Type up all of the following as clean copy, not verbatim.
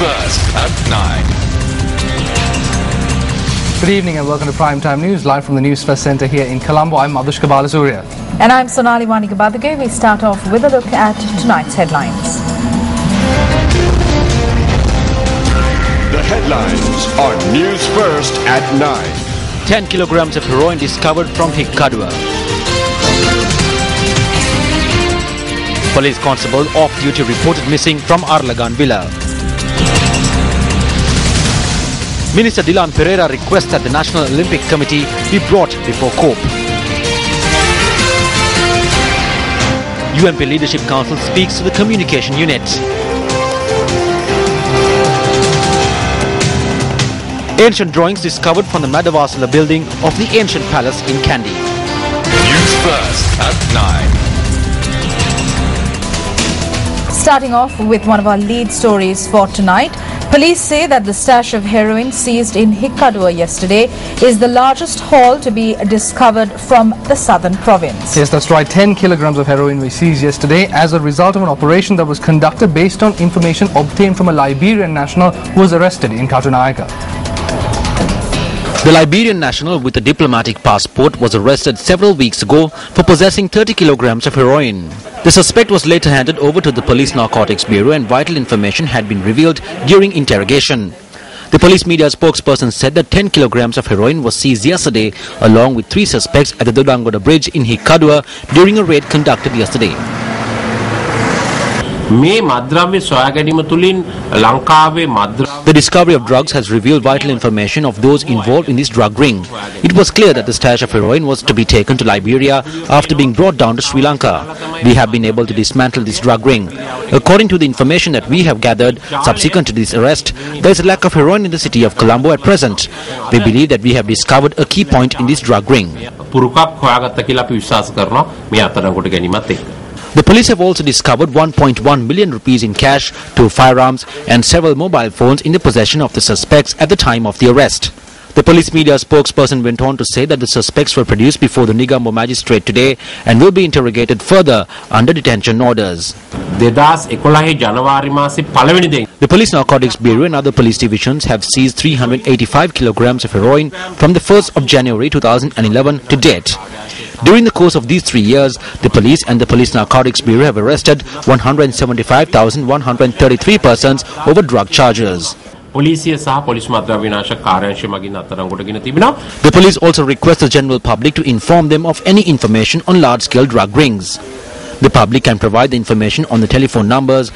Newsfirst at 9. Good evening and welcome to Primetime News, live from the Newsfirst Centre here in Colombo. I'm Adushka Balasuriya. And I'm Sonali Wanikabadage. We start off with a look at tonight's headlines. The headlines on Newsfirst at 9. 10 kilograms of heroin discovered from Hikkadua. Police constable off-duty reported missing from Arlagan Villa. Minister Dilan Pereira requests that the National Olympic Committee be brought before COPE. UMP Leadership Council speaks to the communication unit. Ancient drawings discovered from the Madavasala building of the ancient palace in Kandy. Newsfirst at 9. Starting off with one of our lead stories for tonight. Police say that the stash of heroin seized in Hikkadua yesterday is the largest haul to be discovered from the southern province. Yes, that's right. 10 kilograms of heroin were seized yesterday as a result of an operation that was conducted based on information obtained from a Liberian national who was arrested in Katunayaka. The Liberian national with a diplomatic passport was arrested several weeks ago for possessing 30 kilograms of heroin. The suspect was later handed over to the Police Narcotics Bureau and vital information had been revealed during interrogation. The police media spokesperson said that 10 kilograms of heroin was seized yesterday along with 3 suspects at the Dodangoda bridge in Hikkadua during a raid conducted yesterday. The discovery of drugs has revealed vital information of those involved in this drug ring. It was clear that the stash of heroin was to be taken to Liberia after being brought down to Sri Lanka. We have been able to dismantle this drug ring. According to the information that we have gathered subsequent to this arrest, there is a lack of heroin in the city of Colombo at present. We believe that we have discovered a key point in this drug ring. The police have also discovered 1.1 million rupees in cash, 2 firearms and several mobile phones in the possession of the suspects at the time of the arrest. The police media spokesperson went on to say that the suspects were produced before the Nigambo magistrate today and will be interrogated further under detention orders. The Police Narcotics Bureau and other police divisions have seized 385 kilograms of heroin from the 1st of January 2011 to date. During the course of these 3 years, the police and the Police Narcotics Bureau have arrested 175,133 persons over drug charges. The police also request the general public to inform them of any information on large-scale drug rings. The public can provide the information on the telephone numbers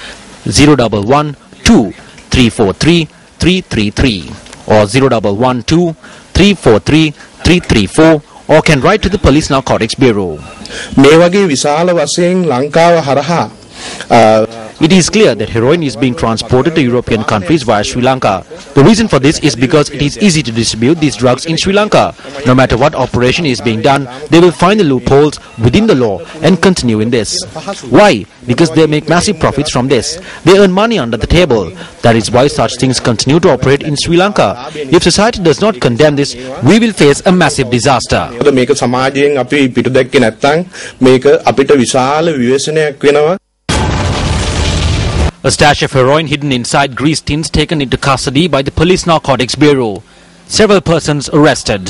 011 2 343 333 or 011 2 343 334 or can write to the Police Narcotics Bureau. It is clear that heroin is being transported to European countries via Sri Lanka. The reason for this is because it is easy to distribute these drugs in Sri Lanka. No matter what operation is being done, they will find the loopholes within the law and continue in this. Why? Because they make massive profits from this. They earn money under the table. That is why such things continue to operate in Sri Lanka. If society does not condemn this, we will face a massive disaster. A stash of heroin hidden inside grease tins taken into custody by the Police Narcotics Bureau. Several persons arrested.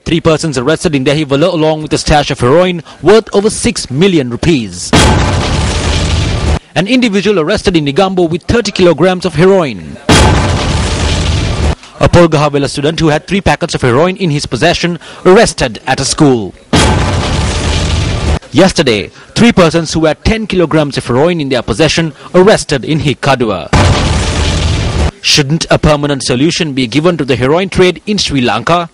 3 persons arrested in Dehivala along with a stash of heroin worth over 6 million rupees. An individual arrested in Nigambo with 30 kilograms of heroin. A Polgahavela student who had 3 packets of heroin in his possession arrested at a school. Yesterday, 3 persons who had 10 kilograms of heroin in their possession arrested in Hikkadua. Shouldn't a permanent solution be given to the heroin trade in Sri Lanka?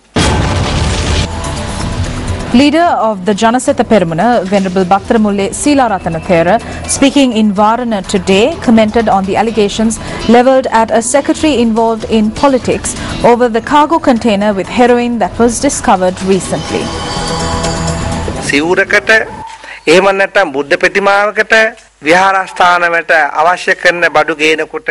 Leader of the Janaseta Perumuna, Venerable Bhattaramulle Seelarathanathera, speaking in Varana today, commented on the allegations levelled at a secretary involved in politics over the cargo container with heroin that was discovered recently. එහෙම නැත්නම් බුද්ධ ප්‍රතිමාවකට විහාරස්ථානවලට අවශ්‍ය කරන බඩු ගේනකොට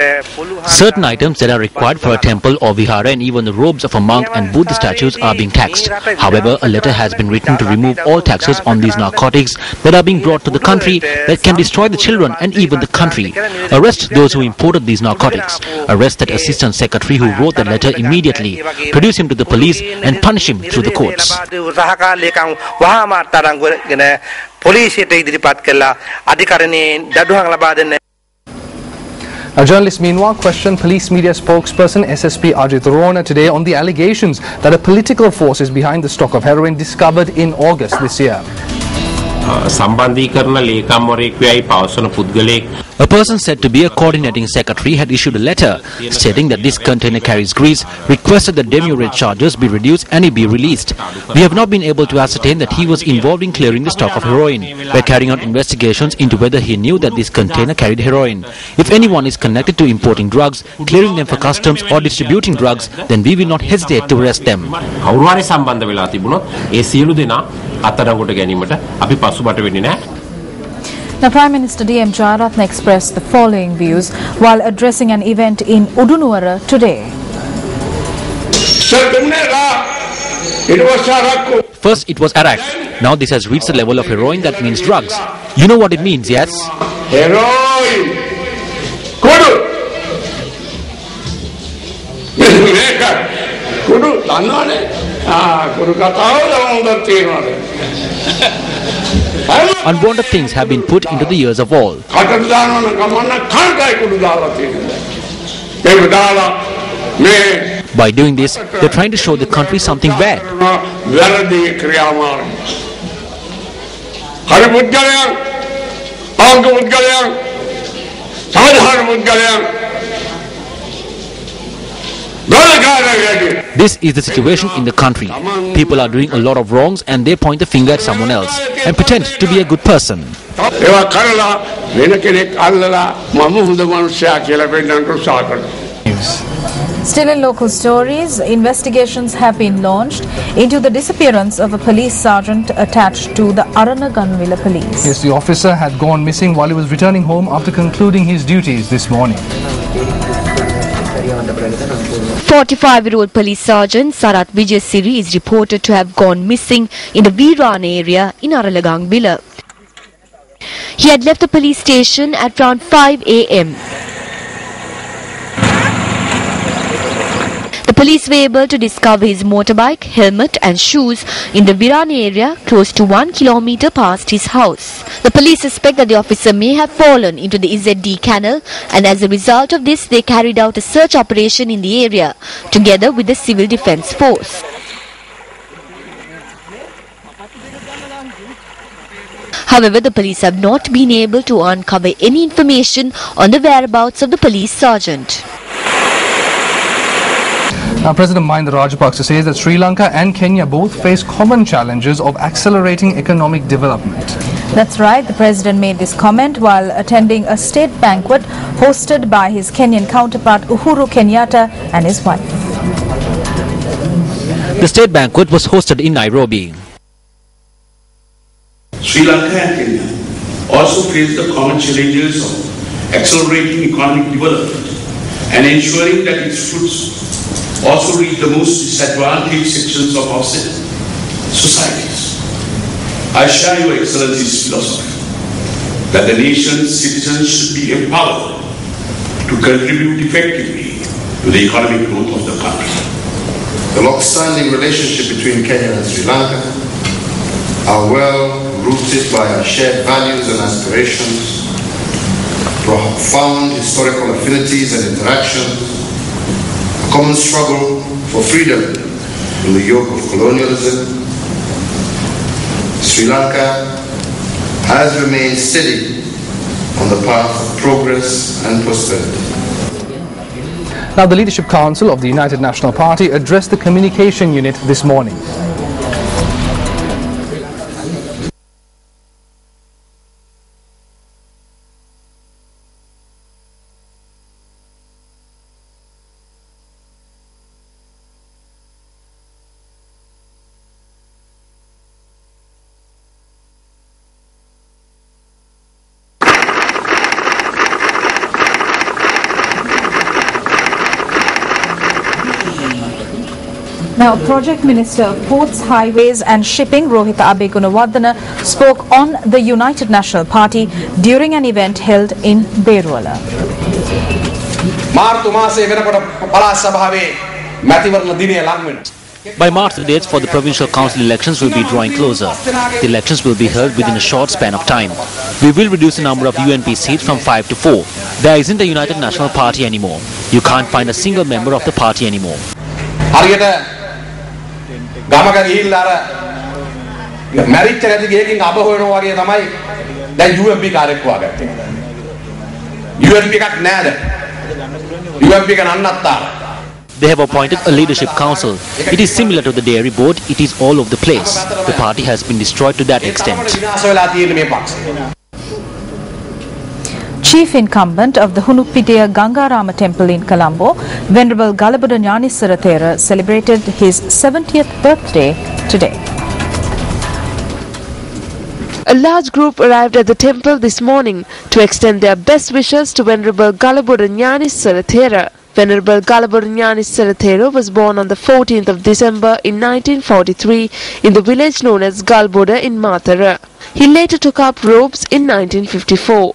Certain items that are required for a temple or vihara and even the robes of a monk and Buddha statues are being taxed. However, a letter has been written to remove all taxes on these narcotics that are being brought to the country that can destroy the children and even the country. Arrest those who imported these narcotics. Arrest that assistant secretary who wrote the letter immediately. Produce him to the police and punish him through the courts. පොලිසියට ඉදිරිපත් කළා අධිකරණයෙන් දඩුවම් ලබා දෙන්න. Now, journalists meanwhile questioned police media spokesperson SSP Ajit Rona today on the allegations that a political force is behind the stock of heroin discovered in August this year. A person said to be a coordinating secretary had issued a letter stating that this container carries grease, requested that demurrage charges be reduced and it be released. We have not been able to ascertain that he was involved in clearing the stock of heroin. We are carrying out investigations into whether he knew that this container carried heroin. If anyone is connected to importing drugs, clearing them for customs or distributing drugs, then we will not hesitate to arrest them. Now, Prime Minister D.M. Jayaratne expressed the following views while addressing an event in Udunuwara today. First it was Arak. Now this has reached the level of heroin, that means drugs. You know what it means, yes? Heroin! Kudu! Unwanted things have been put into the ears of all. By doing this, they're trying to show the country something bad. This is the situation in the country. People are doing a lot of wrongs and they point the finger at someone else and pretend to be a good person. Still in local stories, investigations have been launched into the disappearance of a police sergeant attached to the Aranaganvilla police. Yes, the officer had gone missing while he was returning home after concluding his duties this morning. 45-year-old police sergeant Sarat Vijayasiri is reported to have gone missing in the Viran area in Aralagangvilla. He had left the police station at around 5 a.m. The police were able to discover his motorbike, helmet and shoes in the Viran area close to 1 kilometer past his house. The police suspect that the officer may have fallen into the IZD canal, and as a result of this they carried out a search operation in the area together with the Civil Defence Force. However, the police have not been able to uncover any information on the whereabouts of the police sergeant. Now, President Mahinda Rajapaksa says that Sri Lanka and Kenya both face common challenges of accelerating economic development. That's right. The president made this comment while attending a state banquet hosted by his Kenyan counterpart Uhuru Kenyatta and his wife. The state banquet was hosted in Nairobi. Sri Lanka and Kenya also face the common challenges of accelerating economic development and ensuring that its fruits also reach the most disadvantaged sections of our societies. I share Your Excellency's philosophy that the nation's citizens should be empowered to contribute effectively to the economic growth of the country. The long-standing relationship between Kenya and Sri Lanka are well rooted by our shared values and aspirations, profound historical affinities and interactions, a common struggle for freedom from the yoke of colonialism. Sri Lanka has remained steady on the path of progress and prosperity. Now, the Leadership Council of the United National Party addressed the communication unit this morning. Now, Project Minister of Ports, Highways and Shipping Rohita Abegunawardena spoke on the United National Party during an event held in Beruala. By March, the dates for the provincial council elections will be drawing closer. The elections will be held within a short span of time. We will reduce the number of UNP seats from 5 to 4. There isn't a United National Party anymore. You can't find a single member of the party anymore. They have appointed a leadership council. It is similar to the dairy board. It is all over the place. The party has been destroyed to that extent. Chief incumbent of the Hunupitiya Gangarama temple in Colombo, Venerable Galabuda Gnanissara Thera celebrated his 70th birthday today. A large group arrived at the temple this morning to extend their best wishes to Venerable Galabuda Gnanissara Thera. Venerable Galabuda Gnanissara Thera was born on the 14th of December in 1943 in the village known as Galboda in Mathara. He later took up robes in 1954.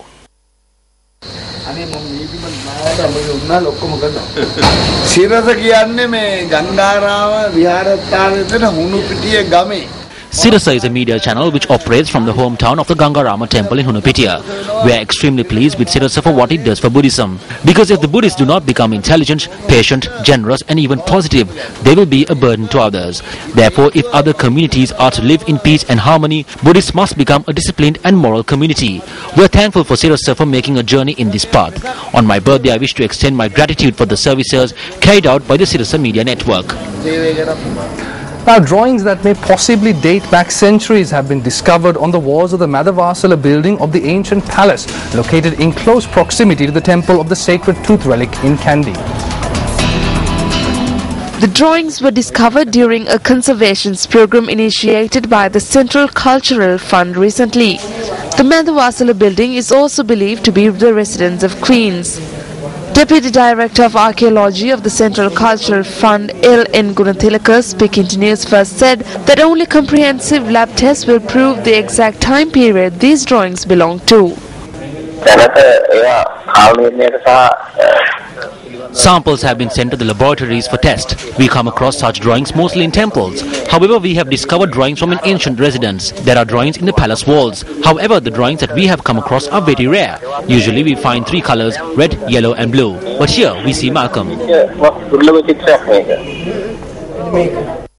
Sirasa is a media channel which operates from the hometown of the Gangarama temple in Hunupitiya. We are extremely pleased with Sirasa for what it does for Buddhism. Because if the Buddhists do not become intelligent, patient, generous and even positive, they will be a burden to others. Therefore, if other communities are to live in peace and harmony, Buddhists must become a disciplined and moral community. We are thankful for Sirasa for making a journey in this path. On my birthday, I wish to extend my gratitude for the services carried out by the Sirasa Media Network. Now, drawings that may possibly date back centuries have been discovered on the walls of the Madhavasala building of the ancient palace, located in close proximity to the temple of the Sacred Tooth relic in Kandy. The drawings were discovered during a conservation program initiated by the Central Cultural Fund recently. The Madhavasala building is also believed to be the residence of queens. Deputy Director of Archaeology of the Central Cultural Fund, L.N. Gunathilaka, speaking to Newsfirst, said that only comprehensive lab tests will prove the exact time period these drawings belong to. Samples have been sent to the laboratories for test. We come across such drawings mostly in temples. However, we have discovered drawings from an ancient residence. There are drawings in the palace walls. However, the drawings that we have come across are very rare. Usually we find 3 colors, red, yellow and blue. But here we see Malcolm.